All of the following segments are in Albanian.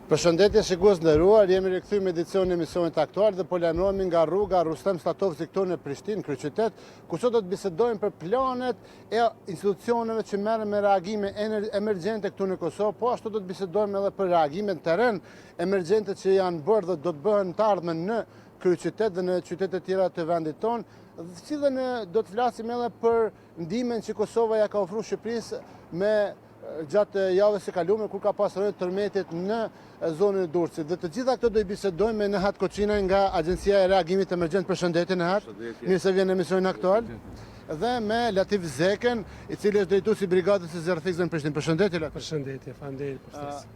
Përshëndetje shikues nderuar, jemi rikthyer me edicionin e emisionit aktual dhe po lajmërohemi nga rruga Rustem Statovci këtu në Prishtinë, kryeqytet, ku sot do të bisedojmë për planet e institucioneve që merren me reagime emergjente këtu në Kosovë, po ashtu do të bisedojmë edhe për reagime në terren emergjente që janë bërë dhe do të bëhen të ardhmen në kryeqytet dhe në qytete tjera të vendit tonë. Si dhe do të flasim edhe për ndihmën që Kosova ja ka ofruar Shqipërisë gjatë javës së kaluar kur ka pasur rënë tërmetit në zonën e Durrësit. Dhe të gjitha këto do i bisedojmë me Nehat Koçina nga Agjencia e Reagimit Emergjent. Përshëndetje Nehat. Mirë se vjen në emisionin aktual. Dhe me Latif Zekën, i cili është drejtuesi i brigadës së zjarrfikëve në Prishtinë. Përshëndetje Latif. Përshëndetje, faleminderit për ftesën.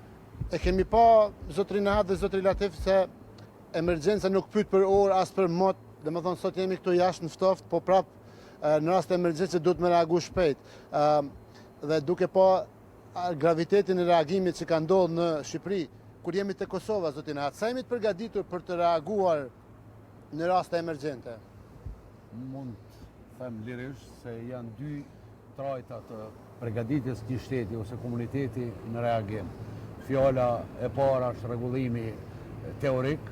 E kemi pa zotrin Nehat dhe zotrin Latif se emergjenca nuk pyet për orë as për mot, domethënë sot jemi këtu jashtë në ftoftë, po prap në rast të emergjencë duhet me reagu shpejt. Dhe duke pa gravitetin e reagimit që ka ndodhur në Shqipëri, kur jemi te Kosova, zotin Nehat, sa jemi të përgatitur për të reaguar në raste emergjente? Mund të them lirisht se janë dy trajta të përgatitjes të shteti ose komuniteti në reagim. Fjala e para është rregullimi teorik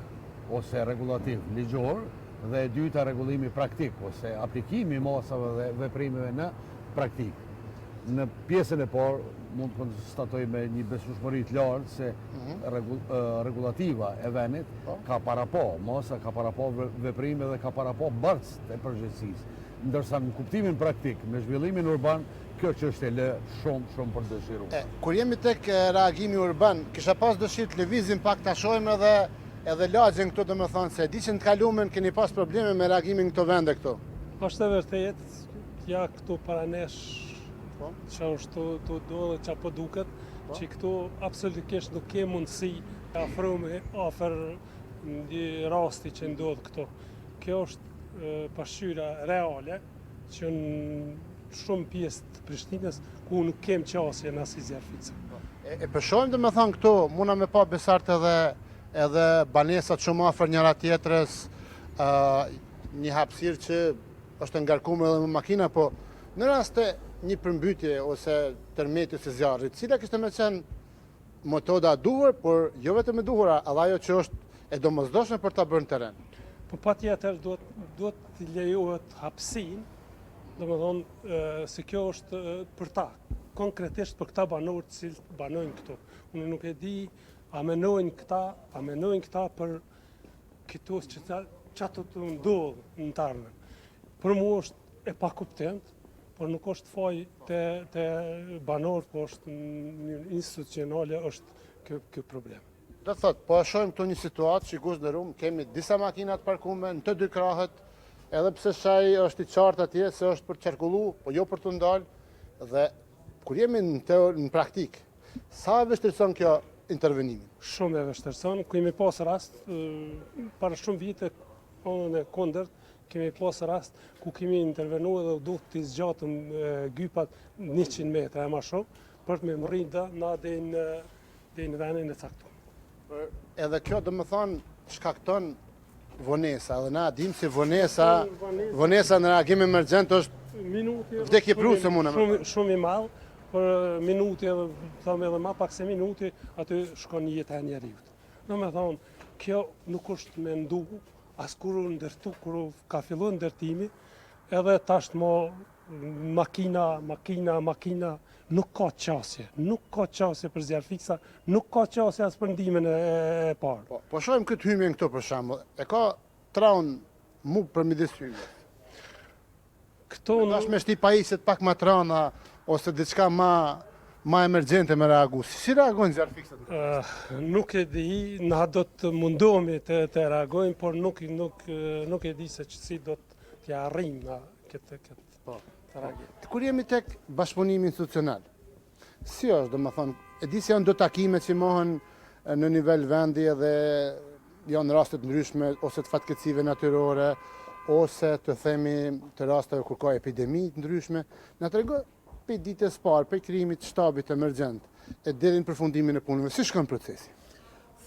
ose rregullativ ligjor dhe e dyta rregullimi praktik ose aplikimi i masave dhe veprimeve në praktik. Në pjesën e parë mund të konstatojmë një besueshmëri të lartë se rregullativa e vendit ka parapo masa, ka parapo veprime dhe ka parapo barcë të përgjegjësisë. Ndërsa në kuptimin praktik, me zhvillimin urban, kjo çështje lë shumë për dëshiruar. Kur jemi tek reagimi urban, kisha pas dëshirë të lëvizim pak ta shohim edhe lagjen këtu, domethënë se di që në të kaluarën keni pas probleme me reagimin në këto vende këtu. Është e vërtetë, ja këtu para nesh që është të do dhe që po duket, që këtu absolutisht nuk ke mundësi afrome afer një rasti që ndodhë këtu. Kjo është pasqyra reale që në shumë pjesë të Prishtinës ku nuk kem qasje në asnjë zjarrfice. E përshojmë domethënë këtu, muna me pa besart edhe banesat shumë afër njëra tjetrës, një hapësirë që është ngarkuar edhe me makina, po në raste një përmbytje ose tërmeti ose zjarrit, cila kishte më qenë metoda e duhur, por jo vetëm e duhur, edhe ajo që është e domosdoshme për ta bërë në terren. Po patjetër duhet të lejohet hapësinë, domethënë se kjo është për ta, konkretisht për këta banorë të cilët banojnë këtu. Unë nuk e di a menojnë këta për këtu që çato të ndodhë në të ardhmen. Për mua është e pakuptueshme, por nuk është faj të banorë, po është një institucionale është kjo problem. Do thot, po e shohim këtu një situatë, shikues nderuar, kemi disa makina të parkuara në të dy krahët, edhe pse shaj është i qartë atje se është për të qarkullu, po jo për të ndalë, dhe kur jemi në praktik, sa e vështirëson kjo intervenimin? Shumë e vështirëson, ku jemi pas rast, para shumë vite, në kundërt, kemi pas rast ku kemi intervenuar dhe duhet të zgjatëm gypat 100 metra e ma shumë, për të me mrida na dhe në vendin e caktuar. Edhe kjo domethënë shkakton vonesa, dhe na dim se vonesa në reagim emergjent është vdekje pruse shumë i madh, për minuti edhe thëmë edhe ma pak se minuti, aty shkon jeta e njeriut. Domethënë, kjo nuk është me ndu as kur ndërtu, kur ka filluar ndërtimi, edhe tashmë makina, nuk ka qasje për zjarrfiksa, nuk ka qasje as për ndihmën e parë. Po shohim këtë hymjen këtu për shembull, e ka traun mu për midis hymjes. Këto me shti pajisjet pak ma trana, ose diçka ma emergjente me reagu. Si reagojnë zjarrfiksat? Nuk e di, na do të mundohemi të reagojmë, por nuk e di se si do të arrijmë na këtë reagim. Kur jemi tek bashkëpunimi institucional, si është, domethënë, e di se janë do takime që mohen në nivel vendi dhe janë raste të ndryshme ose të fatkeqësive natyrore, ose të themi të rasteve kur ka epidemi të ndryshme. Na tregoj për ditës parë, për krijimit të shtabit emergjent e deri në përfundimin e punëve, si shkon procesi?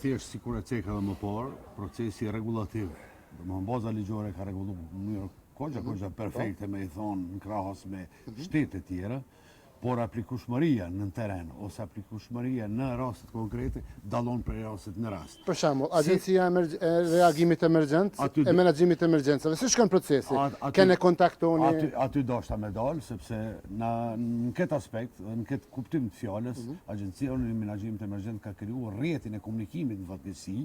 Thjesht sikur e ceka edhe më parë, procesi rregullativ. Domethënë baza ligjore ka rregulluar në mënyrë kogja perfekte, me i thonë në krahas me shtete tjera, por aplikueshmëria në teren ose aplikueshmëria në rastet konkrete dallon prej rastit në rast. Për shembull, Agjencia e Reagimit Emergjent e Menaxhimit të Emergjencave, si shkon procesi? Kene kontaktoni? Aty dashta me dalë, sepse në këtë aspekt, në këtë kuptim të fjalës, Agjencia e Menaxhimit të Emergjent ka krijuar rrjetin e komunikimit në fatkeqësi,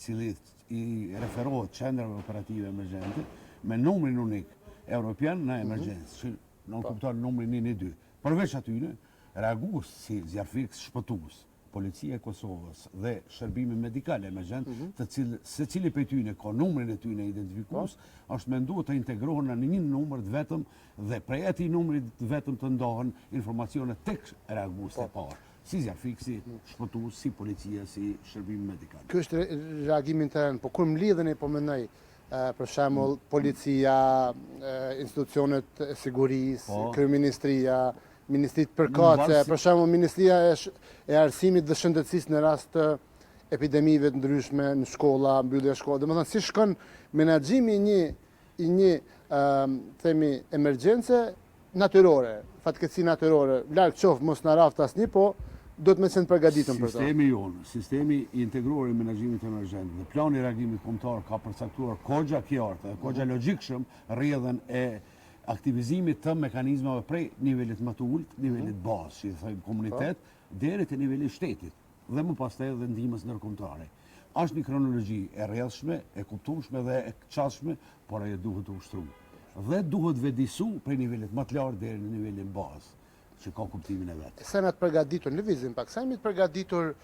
cili i referohet qendrave operative emergjente me numrin unik evropian në emergjencë, që nuk kupton numrin 112. Përveç atyre, reagues si zjarrfiks shpëtues, Policia e Kosovës dhe shërbimi medikal emergjent, të cilë secili prej tyre ka numrin e tyre identifikues, është menduar të integrohen në një numër të vetëm dhe prej atij numri të vetëm të ndahen informacione tek reaguesi i parë, si zjarrfiksi, shpëtues, si policia, si shërbimi medikal. Ky është reagimi intern, po kur mlidheni po mendoj për shembull policia, institucionet e sigurisë, kryeministria, ministritë përkatëse, për shembull Ministria e Arsimit dhe Shëndetësisë në rast të epidemive të ndryshme në shkolla, mbyllje shkolla. Domethënë si shkon menaxhimi i një themi emergjence natyrore, fatkeqësi natyrore, larg qoftë mos na raft asnjë, po do të më qenë përgatitëm për to. Sistemi jonë, sistemi i integruar i menaxhimit emergjent dhe plani i reagimit kombëtar ka përcaktuar kogja qartë dhe kogja logjikshëm rrjedhën e aktivizimit të mekanizmave prej nivelit më të ulët, nivelit bazë, që i thojmë komunitet, deri te niveli i shtetit dhe më pastaj edhe ndihmës ndërkombëtare. Është një kronologji e rrjedhshme, e kuptueshme dhe e çastshme, por ajo duhet të ushtruar. Dhe duhet vedisu prej nivelit më të lartë deri në nivelin bazë, që ka kuptimin e vet. Sa na të përgatitur, lëvizim pak, sa jemi të përgatitur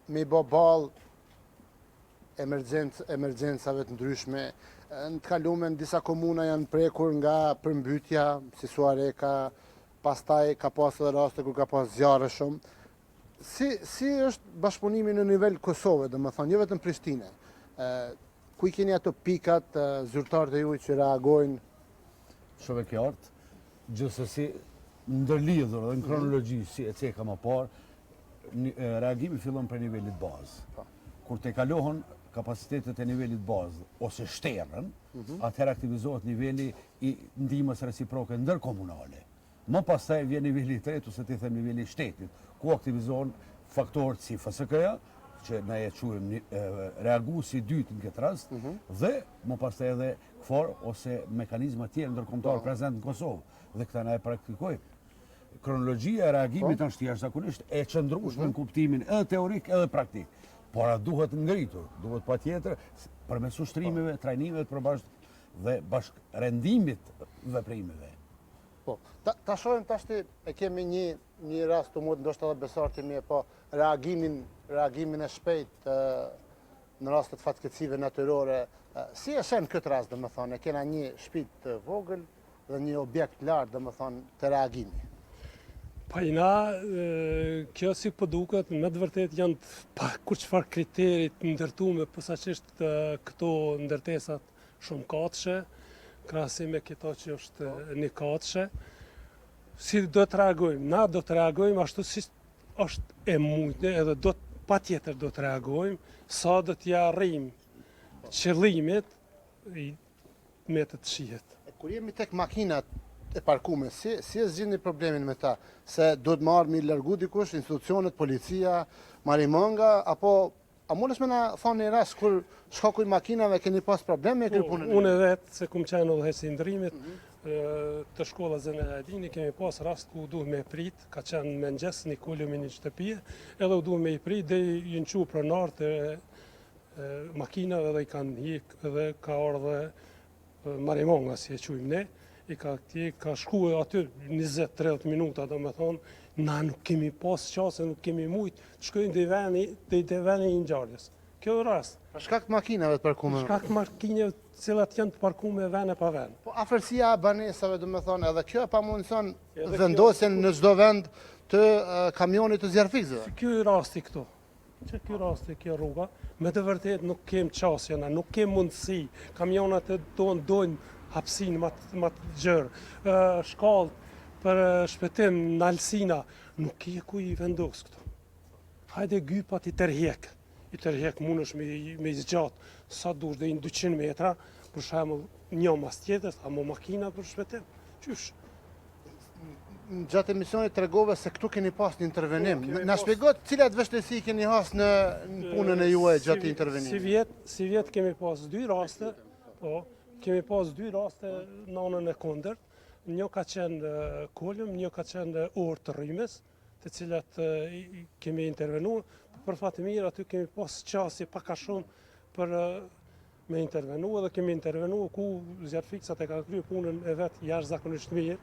me bë ballë emergjencave të ndryshme. Në të kalumen disa komuna janë prekur nga përmbytja, si Suareka, pastaj ka pas edhe raste kur ka pas zjarre shumë. Si është bashkëpunimi në nivel Kosovë, domethënë, jo vetëm Prishtinë. Ku i keni ato pikat, zyrtarët e juaj që reagojnë? Shumë e qartë, gjithsesi ndërlidhur dhe në kronologji si e ceka më parë, reagimi fillon për nivelit bazë. Kur te kalohen kapacitetet e nivelit bazë ose shterën, atëherë aktivizohet niveli i ndihmës reciproke ndërkomunale. Më pastaj vjen niveli i tretë ose ti them niveli i shtetit, ku aktivizohen faktorët si FSK-ja, që na e quajmë reaguesi i dytë në këtë rast, dhe më pastaj edhe KFOR ose mekanizma tjerë ndërkombëtar prezent në Kosovë, dhe këta na e praktikojmë. Kronologjia e reagimit është jashtëzakonisht e qëndrueshme në kuptimin edhe teorik edhe praktik. Por duhet ngritur, duhet patjetër përmes ushtrimeve, trajnimeve të përbashkët dhe bashkërendimit veprimeve. Po, ta shohim tash e kemi një rast të mund ndoshta edhe besartimi, po reagimin e shpejt në rastet fatkeqësive natyrore. Si e shen këtë rast, domethënë, e kena një shtëpi të vogël dhe një objekt lart, domethënë, të reagimit. Pajna, kjo si po duket, me të vërtet janë pa kur çfarë kriterit ndërtume, posaçërisht këto ndërtesat shumë katëshe, krahasim me këto që është një katëshe. Si do të reagojmë? Na do të reagojmë ashtu si është e mundë, edhe patjetër do të reagojmë, sa do t'ja arrijmë qëllimit me të shihet. Kur jemi tek makinat e parkume, si e zgjidhni problemin me ta? Se do të marrë mi largu dikush, institucionet, policia, marimanga, apo a mundesh me na thonë një rast kur shkakuj makinave keni pas probleme me punën? Unë vetë, se kum qenë udhëheqës i ndërrimit të shkollës Zene Hajdini, kemi pas rast ku duhet me prit, ka qenë mëngjes një kulum i një shtëpie, edhe u duhet me i prit dhe i nqu pronar të makinave dhe i kanë hik dhe ka ardhe marimanga, si e quajmë ne. I ka shku aty 20-30 minuta, do me thonë, na nuk kemi pas qasë, nuk kemi mujtë, të shkojnë dhe veni i ngjarjes. Kjo është rast. Për shkak të makinave të parkume? Për shkak të makinave cilat janë të parkume vene pa ven. Po afërsia banesave, do me thonë, edhe kjo pa mundëson vendosjen në çdo vend të kamionit të zjarrfikësve. Ky rasti këtu. Që ky rasti, kjo rruga, me të vërtet nuk kem qasjena, nuk kem mundësi. Kamionat e dojnë hapsin më të gjërë, shkallë për shpëtim në Alsina, nuk ke ku i vendos këtu. Hajde gypat i tërhek mundesh me i zgjatë, sa dush dhe i 200 metra, për shembull një mas tjetër, a mo makina për shpëtim. Qysh? gjatë emisionit tregove se këtu keni pas një intervenim. Na shpjegot cilat vështirësi keni has në punën e juaj gjatë intervenimit? Si vjet kemi pas dy raste, po, kemi pas dy raste në anën e kundërt. Një ka qenë kolëm, një ka qenë orë të rrymes, të cilat kemi intervenuar. Për fat të mirë aty kemi pas qasje pak a shumë për me intervenu dhe kemi intervenu ku zjarfikësat e ka kryer punën e vet jashtëzakonisht mirë.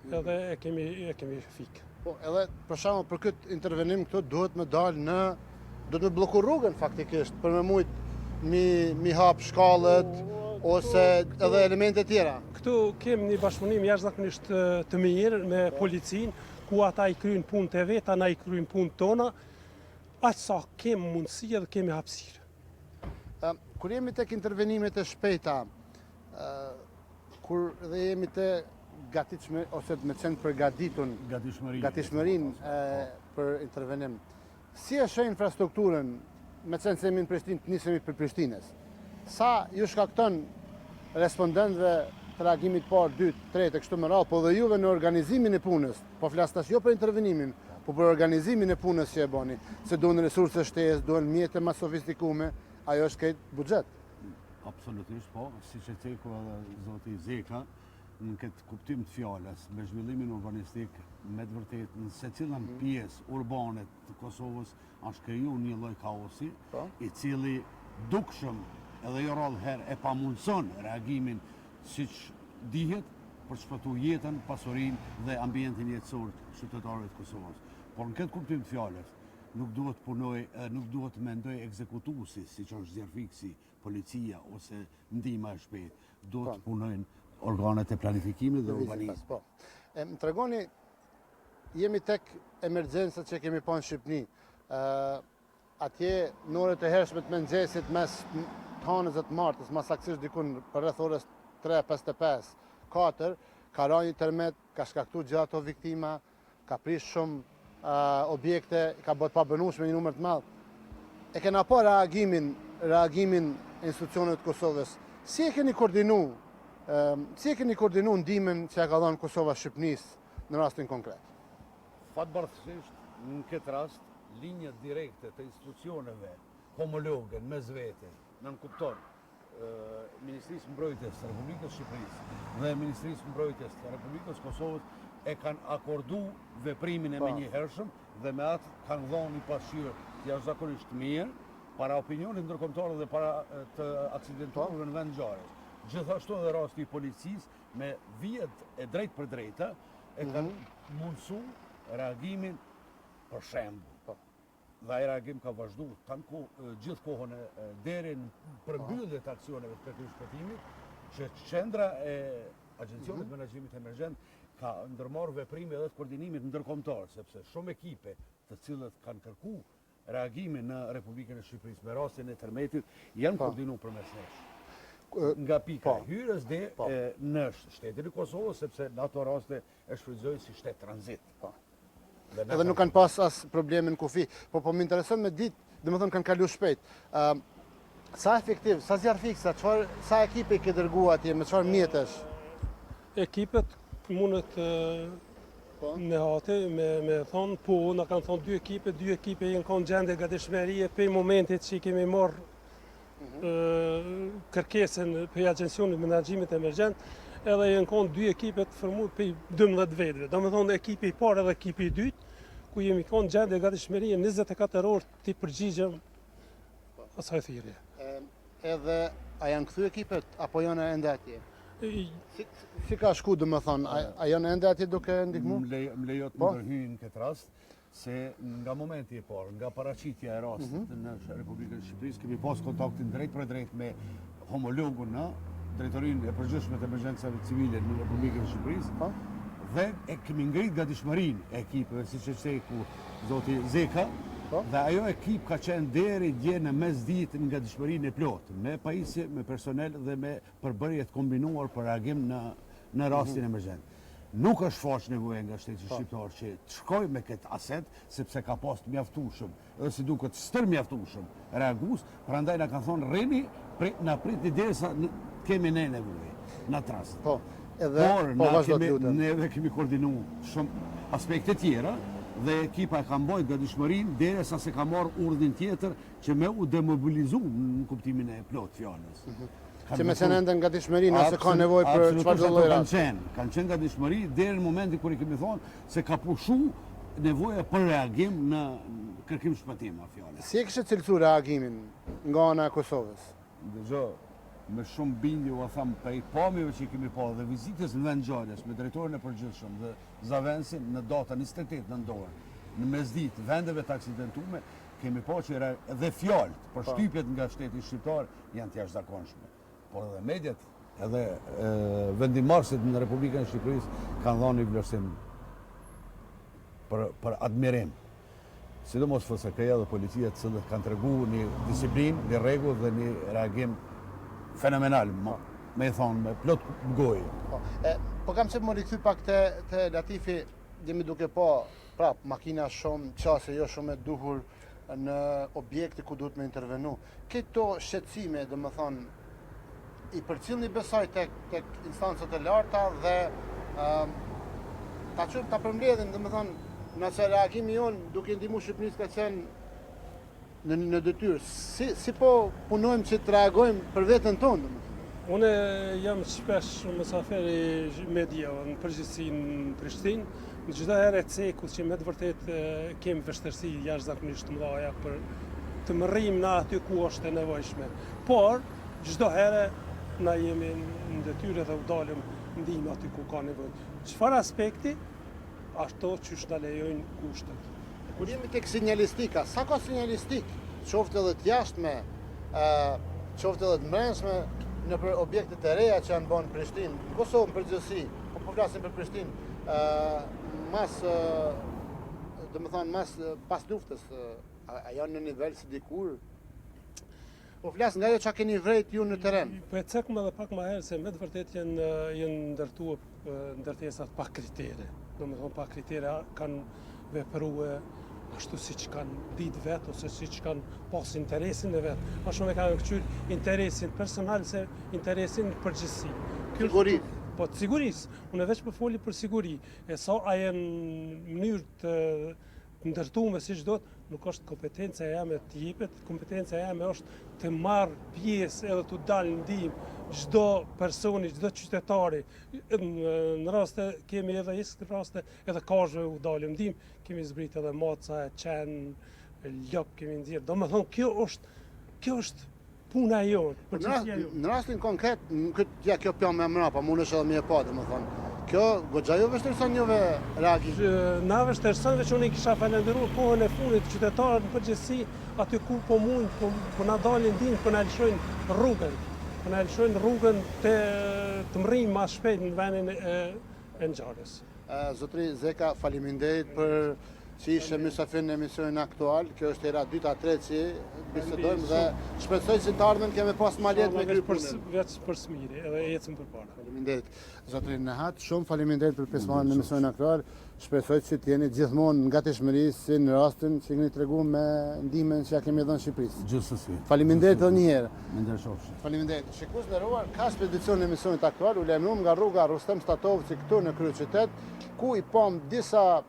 Edhe e kemi fikë. Po, edhe për shembull për këtë intervenim këtu duhet me me blloku rrugën faktikisht për me mujt mi hap shkallët ose edhe elemente tjera. Këtu kemi një bashkëpunim jashtëzakonisht të mirë me policinë, ku ata i kryjnë punë të vet, ana i kryjnë punë tona, aq sa kemi mundësi edhe kemi hapësirë. Kur jemi tek intervenimet e shpejta, kur dhe jemi te gatishmërinë ose me qenë përgatitun gatishmërinë për intervenim. Si e sheh infrastrukturën, me qenë se jemi në Prishtinë, të nisemi për Prishtinës? Sa ju shkakton respondentëve të reagimit parë, 2, 3 e kështu me radhë, po dhe juve në organizimin e punës, po flas tash jo për intervenimin, po për organizimin e punës që e bani, se duhen resurse shtesë, duhen mjete më sofistikume, ajo është këtë buxhet. Absolutisht, po, si që teku edhe zoti Zeka, në këtë kuptim të fjalës, me zhvillimin urbanistik, me të vërtet në secilën pjesë urbane të Kosovës është kriju një lloj kaosi, i cili dukshëm edhe jo rrallë herë e pamundson reagimin siç dihet për shpëtu jetën, pasurinë dhe ambientin jetësor të qytetarëve të Kosovës. Por në këtë kuptim të fjalës, nuk duhet punoj, nuk duhet mendoj ekzekutuesi, siç është zjarfiksi, policia ose ndihma e shpejtë, duhet punojnë organet e planifikimit dhe urbanizmit. Po. Më tregoni, jemi tek emergjencët që kemi pa në Shqipëni. Atje në orët e hershme të mëngjesit mes tanës të martës, ma saktësisht dikun për rreth orës 3:55, 4, ka rënë një tërmet, ka shkaktuar gjithë ato viktima, ka prish shumë objekte, ka bërë pabanueshme një numër të madh. E kena pa reagimin e institucioneve të Kosovës. Si e keni koordinu ndihmën që ka dhënë Kosova Shqipënisë në rastin konkret? Fatbartësisht, në këtë rast, linjët direkte të institucioneve homologe mes vete, në nënkupton, Ministrisë Mbrojtjes të Republikës Shqipërisë dhe Ministrisë Mbrojtjes të Republikës Kosovës e kanë akordu veprimin e menjëhershëm dhe me atë kanë dhënë një pasqyrë jashtëzakonisht mirë para opinionit ndërkombëtar dhe para të aksidentuarve në vend ngjarjes. Gjithashtu edhe rasti i policisë me vijet e drejt për drejta e kanë mundësu reagimin për shembull. Dhe ai reagim ka vazhduar gjithë kohën deri në përmbyllje të aksioneve të shpëtimit, që qendra e Agjencionit të Menaxhimit Emergjent ka ndërmarrë veprime edhe të koordinimit ndërkombëtar, sepse shumë ekipe të cilët kanë kërkuar reagimin në Republikën e Shqipërisë me rastin e tërmetit janë koordinuar përmes nesh. Nga pika e hyrjes dhe në shtetin e Kosovës, sepse në ato raste e shfrytëzoi si shtet tranzit. Edhe nuk kanë pas as problemin kufi, po më intereson me ditë, domethënë kanë kaluar shpejt. Sa efektiv, sa zjarfiksa, sa ekipe ke dërguar atje, me çfarë mjetesh? Ekipet mundet në hati me thonë, po, na kanë thonë dy ekipe janë kanë gjendje gatishmërie për momentit që kemi marrë kërkesën për Agjencionit të Menaxhimit Emergjent, edhe janë kanë dy ekipe të formuar për 12 vetëve. Domethënë ekipi i parë dhe ekipi i dytë, ku jemi kanë gjendje gatishmërie 24 orë të përgjigjem asaj thirrje. Edhe a janë kthy ekipet apo janë ende atje? Si ka shku, domethënë, a janë ende atje duke ndihmuar? Më lejo të ndërhyj në këtë rast, se nga momenti i parë, nga paraqitja e rastit në Republikën e Shqipërisë, kemi pas kontaktin drejt për drejt me homologun në Drejtorinë e Përgjithshme të Emergjencave Civile në Republikën e Shqipërisë dhe e kemi ngrit gatishmërinë e ekipeve, siç e theku zoti Zeka, dhe ajo ekip ka qenë deri dje në mesditë në gatishmërinë e plotë, me pajisje, me personel dhe me përbërje të kombinuar për reagim në rastin emergjent. Nuk është faq nevoja nga shteti shqiptar që të shkoj me këtë aset, sepse ka pas të mjaftueshëm, edhe si duket stërmjaftueshëm reagues, prandaj na kanë thonë rrini, na pritni derisa kemi ne nevojë në atë rast. Po. edhe Por, po vazhdo të lutem. neve kemi koordinu shumë aspekte tjera dhe ekipa e ka mbajt gatishmërinë derisa se ka marrë urdhrin tjetër që me u demobilizu në kuptimin e plot fjalës. Që me qenë ende në gatishmëri nëse ka nevojë për çfarë do lloj rasti. Kanë qenë gatishmëri deri në momentin kur i kemi thonë se ka pushu nevoja për reagim në kërkim shpëtimi fjalës. Si e kishte cilësuar reagimin nga ana e Kosovës? Dëgjo, me shumë bindje u tham prej pamjeve që i kemi pa dhe vizitës në vend ngjarjes me drejtorin e përgjithshëm dhe zavensin në datën 28 nëntor, në mesditë vendeve të aksidentume, kemi pa që edhe fjalët për shtypjet nga shteti shqiptar janë të jashtëzakonshme. Por edhe mediat, edhe vendimarrësit në Republikën e Shqipërisë kanë dhënë një vlerësim për admirim. Sidomos FSK-ja dhe policia të cilët kanë treguar një disiplinë, një rregull dhe një reagim fenomenal, me i thonë, me plot gojë. Po kam që më rikthy pak të Latifi, jemi duke po, prap, makina shumë, qase jo shumë e duhur në objekte ku duhet me intervenu. Këto shqetësime, dhe më thonë, i përcjellni besoj tek instancët e larta dhe ta përmbledhin, dhe më thonë, nëse reagimi jonë duke ndihmu Shqipërisë ka qenë në detyrë. Si po punojmë që të reagojmë për veten tonë, dhe më thonë? Unë jam shpesh mësafer i media në përgjithësi në Prishtinë, në çdo herë e ceku që me të vërtet kemi vështirësi jashtëzakonisht të mëdha për të mërrim në aty ku është e nevojshme. Por çdo herë na jemi në detyrë dhe u dalim ndihmë aty ku ka nevojë. Çfarë aspekti? Ashtu që na lejojnë kushtet. Kur jemi tek sinjalistika, sa ka sinjalistik, qoftë edhe të jashtme, qoftë edhe të brendshme, në për objektet e reja që janë bënë në Prishtinë, në Kosovë në përgjithësi, po flasim për Prishtinë, mas pas luftës, a janë në nivel si dikur? Po flas nga ajo çka keni vrejt ju në terren. Po e cekëm edhe pak më herë se me të vërtet janë ndërtuar ndërtesat pa kritere. Domethënë pa kritere kanë vepruar ashtu siç kanë ditë vetë ose siç kanë pas interesin e vet. Ma shumë e kanë këqyr interesin personal se interesin në përgjithësi. Siguri. Po të sigurisë. Unë veç po foli për siguri. E sa a janë në mënyrë të ndërtuar siç do të, nuk është kompetenca jame të jepet, kompetenca jame është të marr pjesë edhe të dalë ndihmë çdo personi, çdo qytetari. Në raste kemi edhe raste edhe kazhve u dalim ndihmë, kemi zbrit edhe maca, qen, lop kemi nxjerr. Domethënë kjo është puna jonë. Në rastin konkret, kjo pjam me mrapa, mund është edhe mi e pa, domethënë. Kjo goxha jo vështirëson juve reagim. Na vështirëson veç unë i kisha falendëruar kohën e fundit qytetarët në përgjithësi aty ku po mund, po na dalin ndihmë, po na lëshojnë rrugën. Po na lëshojnë rrugën të mrrijmë më shpejt në vendin e ngjarjes. Zotri Zeka, faleminderit për që ishe mysafir në emisionin aktual. Kjo është era 2-3 që bisedojmë dhe shpresoj që të ardhmen kemi pas ma lehtë me kry punën. Veç për smiri, edhe ecëm përpara. Faleminderit. Zotri Nehat, shumë faleminderit për pjesëmarrjen në emisionin aktual. Shpresoj që të jeni gjithmonë në gatishmëri si në rastin që keni treguar me ndihmën që ja kemi dhënë Shqipërisë. Gjithsesi. Faleminderit edhe një herë. Mendersofsh. Faleminderit. Shikues nderuar, ka ekspedicion në emisionin aktual, u lajmëruam nga rruga Rustem Statovci këtu në kryeqytet, ku i pam disa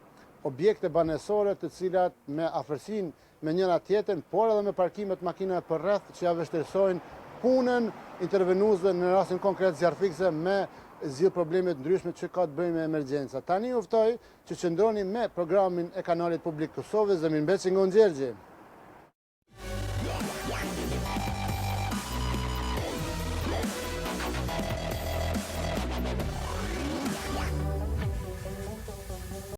objekte banesore të cilat me afërsinë me njëra tjetrën, por edhe me parkimet makinave për rreth që ja vështirësojnë punën intervenuesve në rastin konkret zjarfikse me zgjidhje probleme të ndryshme që ka të bëjnë me emergjenca. Tani ju ftoj që qëndroni me programin e kanalit publik të Kosovës dhe mirëmbëjtje nga Nxerxhi.